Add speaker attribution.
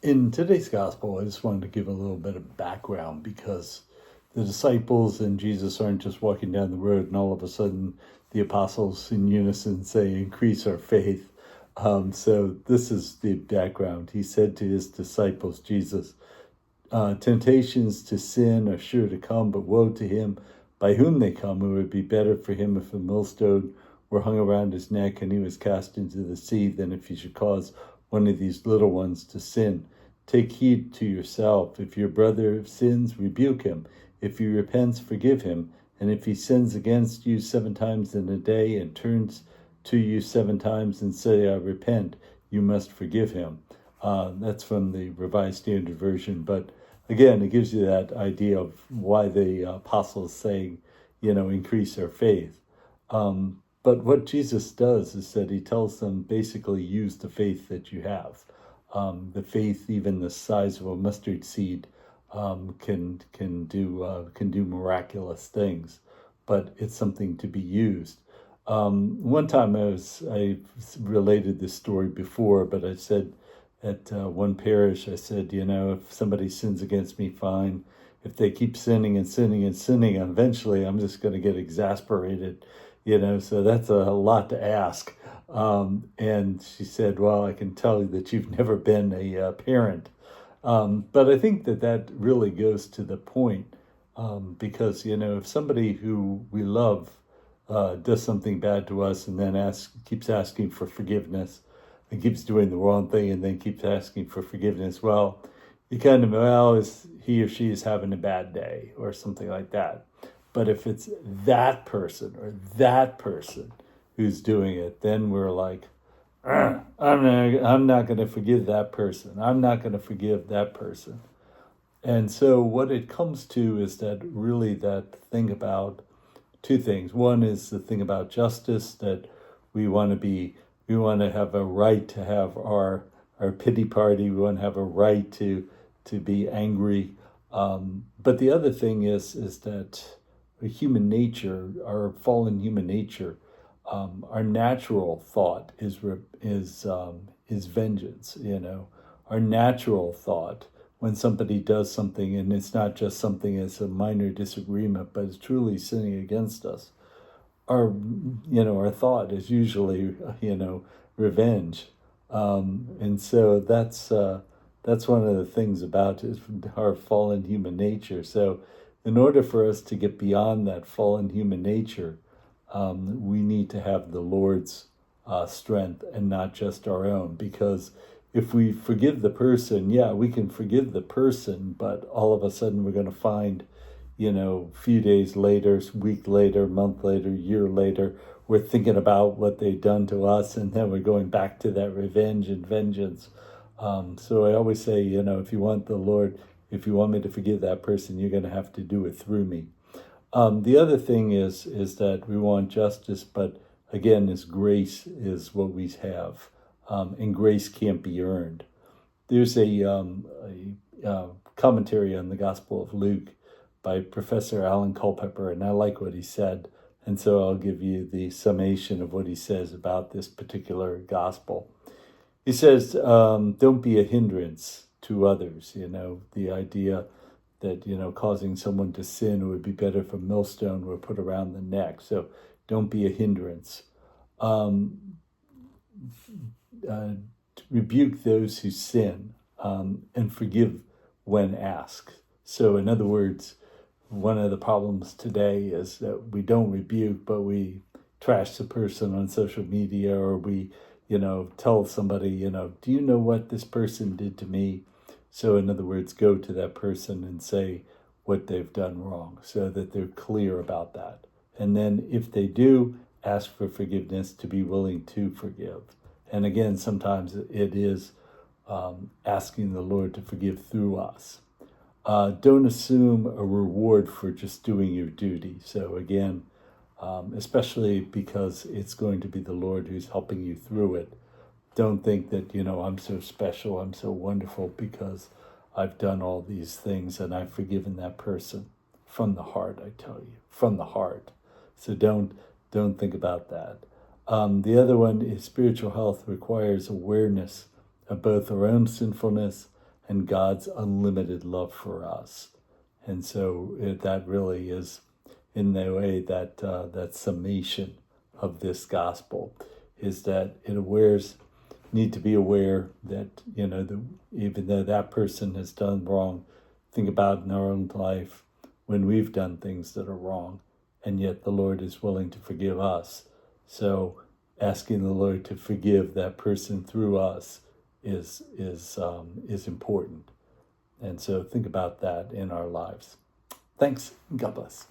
Speaker 1: In today's gospel, I just wanted to give a little bit of background because the disciples and Jesus aren't just walking down the road and all of a sudden the apostles in unison say, increase our faith. So this is the background. He said to his disciples, Jesus, temptations to sin are sure to come, but woe to him by whom they come. It would be better for him if a millstone were hung around his neck and he was cast into the sea than if he should cause one of these little ones to sin. Take heed to yourself. If your brother sins, rebuke him. If he repents, forgive him. And if he sins against you 7 times in a day and turns to you 7 times and say, I repent, you must forgive him. That's from the Revised Standard Version. But again, it gives you that idea of why the apostles say, increase our faith. But what Jesus does is that he tells them basically use the faith that you have. The faith, even the size of a mustard seed, can do miraculous things, but it's something to be used. One time I related this story before, but I said at one parish, I said, if somebody sins against me, fine. If they keep sinning and sinning and sinning, eventually I'm just going to get exasperated, so that's a lot to ask. And she said, well, I can tell you that you've never been a parent. But I think that really goes to the point, because, if somebody who we love does something bad to us and then keeps asking for forgiveness and keeps doing the wrong thing and then keeps asking for forgiveness, well, you kind of, is he or she is having a bad day or something like that. But if it's that person who's doing it, then we're like, I'm not going to forgive that person. I'm not going to forgive that person. And so what it comes to is that thing about 2 things. One is the thing about justice, that we want to have a right to have our pity party. We want to have a right to be angry. But the other thing is that human nature, our fallen human nature, our natural thought is vengeance. Our natural thought when somebody does something, and it's not just something as a minor disagreement, but it's truly sinning against us. Our thought is usually revenge, and so that's one of the things about our fallen human nature. So, in order for us to get beyond that fallen human nature, we need to have the Lord's strength and not just our own. Because if we forgive the person, we can forgive the person, but all of a sudden we're going to find, a few days later, week later, month later, year later, we're thinking about what they've done to us, and then we're going back to that revenge and vengeance. So I always say, if you want me to forgive that person, you're going to have to do it through me. The other thing is that we want justice, but again, grace is what we have, and grace can't be earned. There's a commentary on the Gospel of Luke by Professor Alan Culpepper, and I like what he said, and so I'll give you the summation of what he says about this particular gospel. He says, don't be a hindrance to others. The idea that, causing someone to sin would be better if a millstone were put around the neck. So don't be a hindrance. Rebuke those who sin, and forgive when asked. So in other words, one of the problems today is that we don't rebuke, but we trash the person on social media, or we tell somebody, do you know what this person did to me? So in other words, go to that person and say what they've done wrong so that they're clear about that. And then if they do, ask for forgiveness, to be willing to forgive. And again, sometimes it is asking the Lord to forgive through us. Don't assume a reward for just doing your duty. So again, especially because it's going to be the Lord who's helping you through it. Don't think that, I'm so special, I'm so wonderful because I've done all these things and I've forgiven that person. From the heart, I tell you, from the heart. So don't think about that. The other one is spiritual health requires awareness of both our own sinfulness and God's unlimited love for us. And so that really is, in the way, that summation of this gospel is that need to be aware that, even though that person has done wrong, think about in our own life when we've done things that are wrong, and yet the Lord is willing to forgive us. So asking the Lord to forgive that person through us is important. And so think about that in our lives. Thanks. God bless.